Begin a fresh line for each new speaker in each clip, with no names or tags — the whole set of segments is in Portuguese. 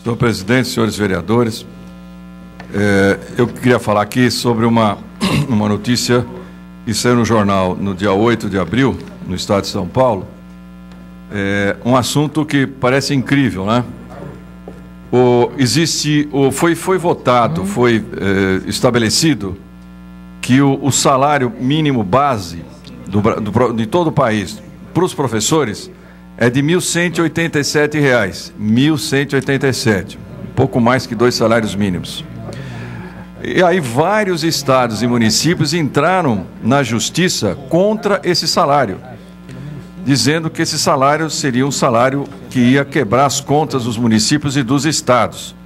Senhor presidente, senhores vereadores, eu queria falar aqui sobre uma notícia que saiu no jornal no dia 8 de abril, no estado de São Paulo. Um assunto que parece incrível, né? Foi votado, foi estabelecido que o salário mínimo base de todo o país para os professores é de R$ 1.187, R$ 1.187, um pouco mais que 2 salários mínimos. E aí vários estados e municípios entraram na justiça contra esse salário, dizendo que esse salário seria um salário que ia quebrar as contas dos municípios e dos estados.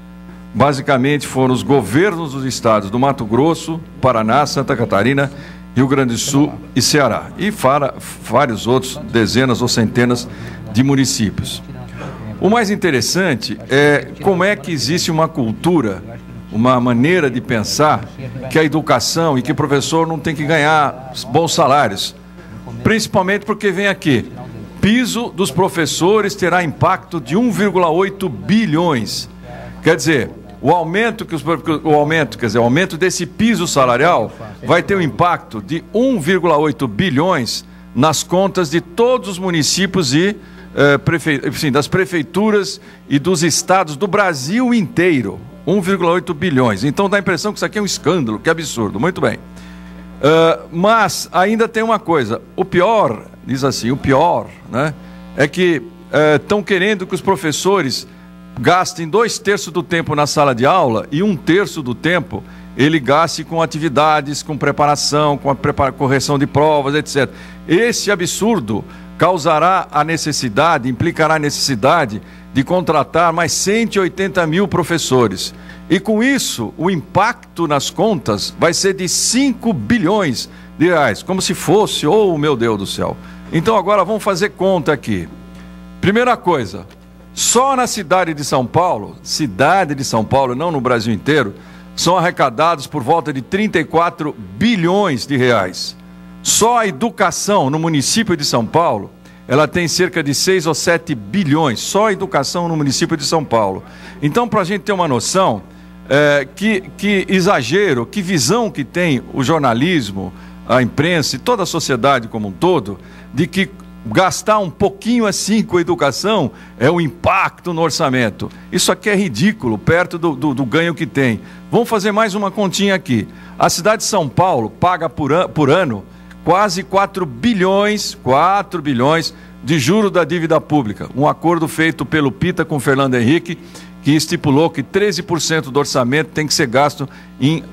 Basicamente foram os governos dos estados do Mato Grosso, Paraná, Santa Catarina, Rio Grande do Sul e Ceará. E vários outros, dezenas ou centenas de municípios. O mais interessante é como é que existe uma cultura, uma maneira de pensar que a educação e que o professor não tem que ganhar bons salários. Principalmente porque vem aqui, piso dos professores terá impacto de 1,8 bilhões. Quer dizer, o aumento desse piso salarial vai ter um impacto de 1,8 bilhões nas contas de todos os municípios e das prefeituras e dos estados do Brasil inteiro. 1,8 bilhões. Então dá a impressão que isso aqui é um escândalo, que absurdo. Muito bem. Mas ainda tem uma coisa, o pior, diz assim, o pior, né, é que estão querendo que os professores gastem 2/3 do tempo na sala de aula e 1/3 do tempo ele gaste com atividades, com preparação, com a correção de provas, etc. Esse absurdo causará a necessidade, implicará a necessidade de contratar mais 180 mil professores. E com isso, o impacto nas contas vai ser de 5 bilhões de reais, como se fosse, oh meu Deus do céu. Então agora vamos fazer conta aqui. Primeira coisa, só na cidade de São Paulo, não no Brasil inteiro, são arrecadados por volta de 34 bilhões de reais. Só a educação no município de São Paulo, ela tem cerca de 6 ou 7 bilhões, só a educação no município de São Paulo. Então, para a gente ter uma noção, que exagero, que visão que tem o jornalismo, a imprensa e toda a sociedade como um todo, de que gastar um pouquinho assim com a educação é o impacto no orçamento. Isso aqui é ridículo, perto do ganho que tem. Vamos fazer mais uma continha aqui. A cidade de São Paulo paga por ano quase 4 bilhões de juros da dívida pública. Um acordo feito pelo Pita com Fernando Henrique, que estipulou que 13% do orçamento tem que ser gasto em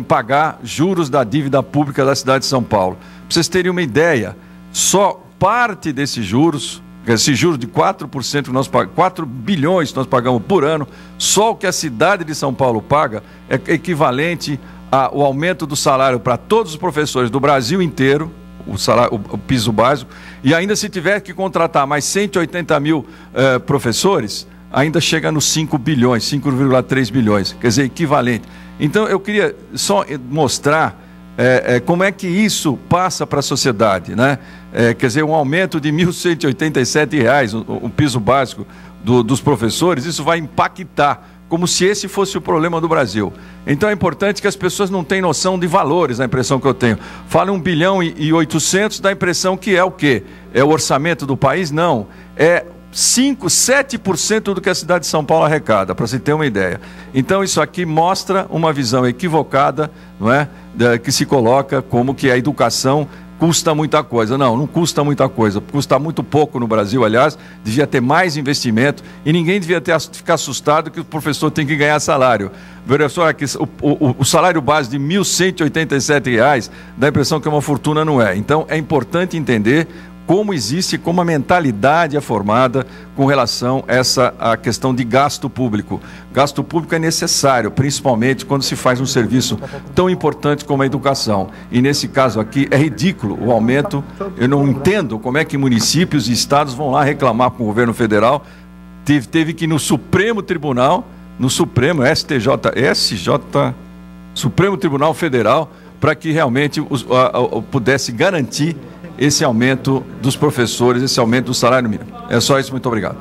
pagar juros da dívida pública da cidade de São Paulo. Para vocês terem uma ideia, só parte desses juros, esse juro de 4% que nós pagamos, 4 bilhões que nós pagamos por ano, só o que a cidade de São Paulo paga é equivalente ao aumento do salário para todos os professores do Brasil inteiro, o piso básico, e ainda se tiver que contratar mais 180 mil professores, ainda chega nos 5 bilhões, 5,3 bilhões, quer dizer, equivalente. Então eu queria só mostrar como é que isso passa para a sociedade, né? Quer dizer, um aumento de R$ 1.187, o piso básico dos professores, isso vai impactar, como se esse fosse o problema do Brasil. Então é importante que as pessoas não tenham noção de valores, a impressão que eu tenho. Fala 1 bilhão e 800, dá a impressão que é o quê? É o orçamento do país? Não, é 7% do que a cidade de São Paulo arrecada, para você ter uma ideia. Então isso aqui mostra uma visão equivocada, não é? Que se coloca como que a educação custa muita coisa. Não custa muita coisa, custa muito pouco no Brasil, aliás, devia ter mais investimento e ninguém devia ficar assustado que o professor tem que ganhar salário. Professor, o salário base de R$ 1.187, dá a impressão que é uma fortuna, não é. Então é importante entender como a mentalidade é formada com relação a questão de gasto público. Gasto público é necessário, principalmente quando se faz um serviço tão importante como a educação. E nesse caso aqui é ridículo o aumento. Eu não entendo como é que municípios e estados vão lá reclamar com o governo federal. Teve que ir no Supremo Tribunal, no Supremo, Supremo Tribunal Federal, para que realmente pudesse garantir esse aumento dos professores, esse aumento do salário mínimo. É só isso, muito obrigado.